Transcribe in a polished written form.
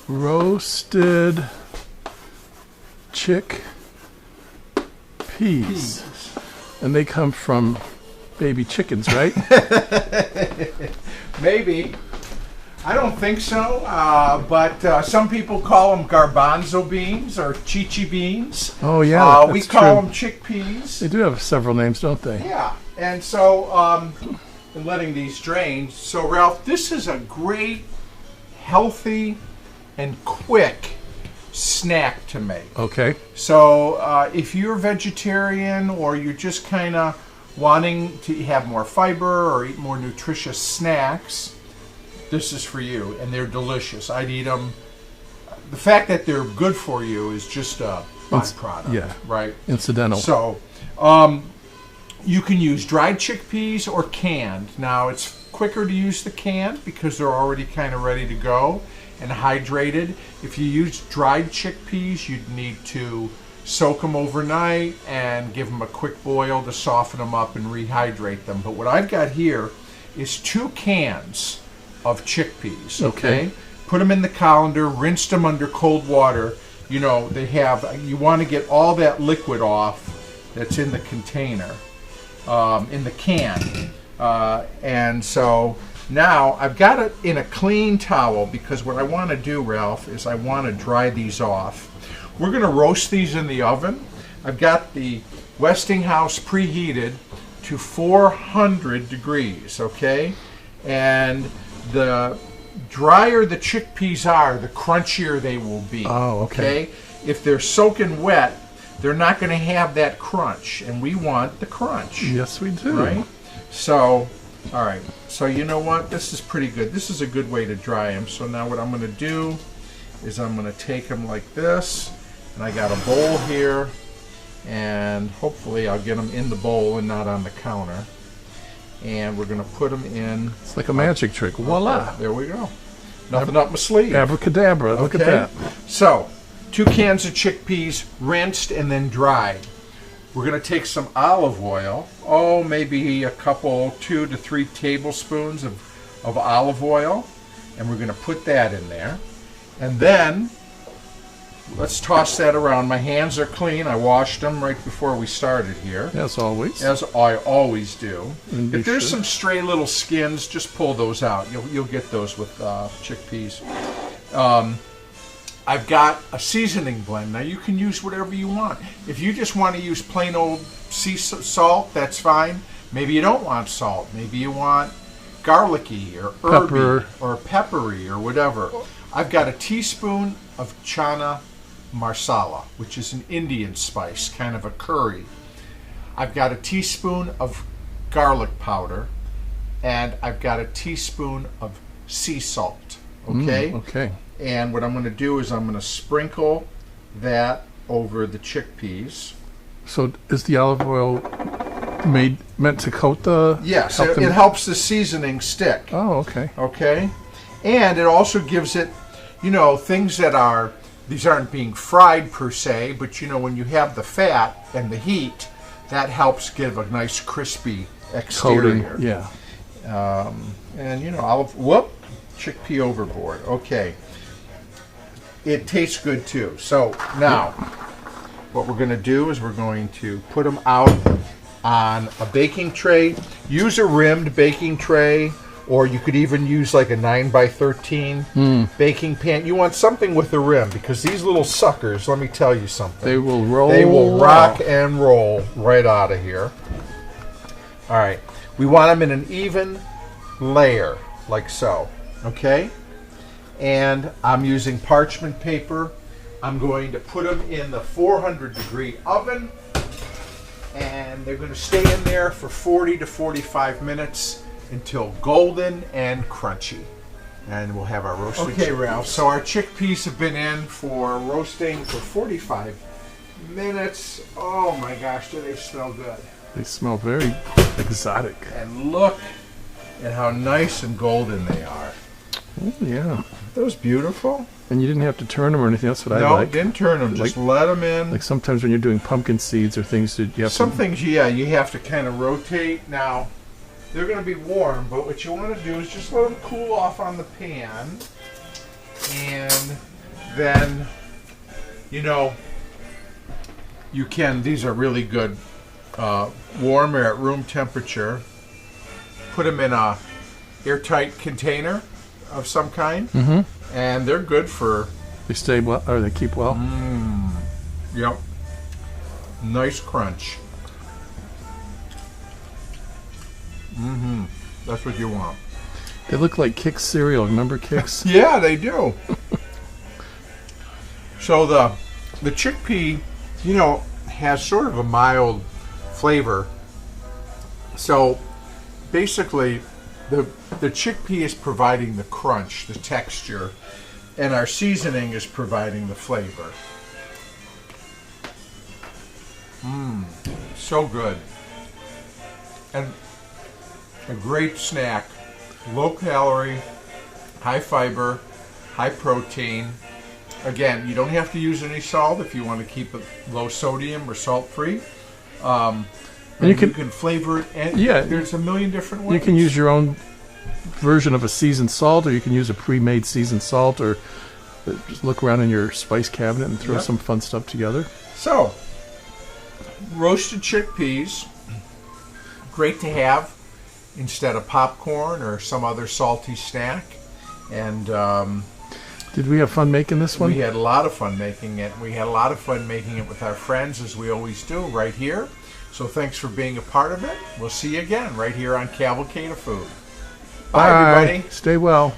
roasted chickpeas. And they come from baby chickens, right? Maybe. I don't think so, but some people call them garbanzo beans or chichi beans. Oh, yeah, we that's call true. them chickpeas. They do have several names, don't they? Yeah, and so in letting these drain. So, Ralph, this is a great, healthy, and quick snack to make. Okay. So if you're vegetarian or you're just kind of wanting to have more fiber or eat more nutritious snacks, this is for you, and they're delicious. I'd eat them. The fact that they're good for you is just a byproduct, yeah, right? Incidental. So you can use dried chickpeas or canned. Now, it's quicker to use the canned because they're already kind of ready to go and hydrated. If you use dried chickpeas, you'd need to soak them overnight and give them a quick boil to soften them up and rehydrate them. But what I've got here is 2 cans of chickpeas. Okay. Put them in the colander, rinsed them under cold water. You know, you want to get all that liquid off that's in the container, in the can. And so now I've got it in a clean towel because what I want to do, Ralph, is I want to dry these off. We're going to roast these in the oven. I've got the Westinghouse preheated to 400 degrees, okay? And the drier the chickpeas are, the crunchier they will be. Oh, okay. If they're soaking wet, they're not going to have that crunch, and we want the crunch. Yes, we do. Right? So, all right. So you know what? This is pretty good. This is a good way to dry them. So now what I'm going to do is I'm going to take them like this, and I got a bowl here, and hopefully I'll get them in the bowl and not on the counter. And we're going to put them in. It's like a magic trick. Voila. There we go. Nothing up my sleeve. Abracadabra. Look at that. So, 2 cans of chickpeas rinsed and then dried. We're going to take some olive oil. Oh, maybe a couple, 2 to 3 tablespoons of olive oil. And we're going to put that in there. And then, let's toss that around. My hands are clean. I washed them right before we started here. As always. As I always do. And If there's some stray little skins, just pull those out. You'll get those with chickpeas. I've got a seasoning blend. Now you can use whatever you want. If you just want to use plain old sea salt, that's fine. Maybe you don't want salt. Maybe you want garlicky or herby or peppery or whatever. I've got a teaspoon of chana masala, which is an Indian spice, kind of a curry. I've got a teaspoon of garlic powder, and I've got a teaspoon of sea salt. Okay? Okay. And what I'm going to do is I'm going to sprinkle that over the chickpeas. So is the olive oil meant to coat the... Yes, it helps the seasoning stick. Oh, okay. Okay? And it also gives it, you know, things that are... These aren't being fried per se, but you know, when you have the fat and the heat, that helps give a nice crispy exterior. Coating, yeah. And you know, chickpea overboard. Okay. It tastes good too. So now, what we're going to do is we're going to put them out on a baking tray. Use a rimmed baking tray, or you could even use like a 9x13 baking pan. You want something with a rim because these little suckers, let me tell you something. They will roll. They will rock and roll right out of here. All right. We want them in an even layer, like so. Okay? And I'm using parchment paper. I'm going to put them in the 400-degree oven, and they're going to stay in there for 40 to 45 minutes until golden and crunchy. And we'll have our roasted chickpeas. Okay, Ralph, so our chickpeas have been in for roasting for 45 minutes. Oh my gosh, do they smell good. They smell very exotic. And look at how nice and golden they are. Oh, yeah. Are those beautiful? And you didn't have to turn them or anything. That's what I like. No, didn't turn them. Just let them in. Like sometimes when you're doing pumpkin seeds or things that you have Some things, yeah, you have to kind of rotate. Now, they're going to be warm, but what you want to do is just let them cool off on the pan. And then, you know, you can, these are really good, warm or at room temperature. Put them in a airtight container of some kind, and they're good for... They stay well, or they keep well? Yep. Nice crunch. That's what you want. They look like Kix cereal. Remember Kix? Yeah, they do. So the chickpea, you know, has sort of a mild flavor. So basically, the chickpea is providing the crunch, the texture, and our seasoning is providing the flavor. So good. And a great snack. Low calorie, high fiber, high protein. Again, you don't have to use any salt if you want to keep it low sodium or salt free. And you can flavor it. And yeah, there's a million different ways. You can use your own version of a seasoned salt, or you can use a pre-made seasoned salt, or just look around in your spice cabinet and throw some fun stuff together. So, roasted chickpeas, great to have instead of popcorn or some other salty snack. And did we have fun making this one? We had a lot of fun making it. We had a lot of fun making it with our friends, as we always do, right here. So thanks for being a part of it. We'll see you again right here on Cavalcade of Food. Bye, everybody. Stay well.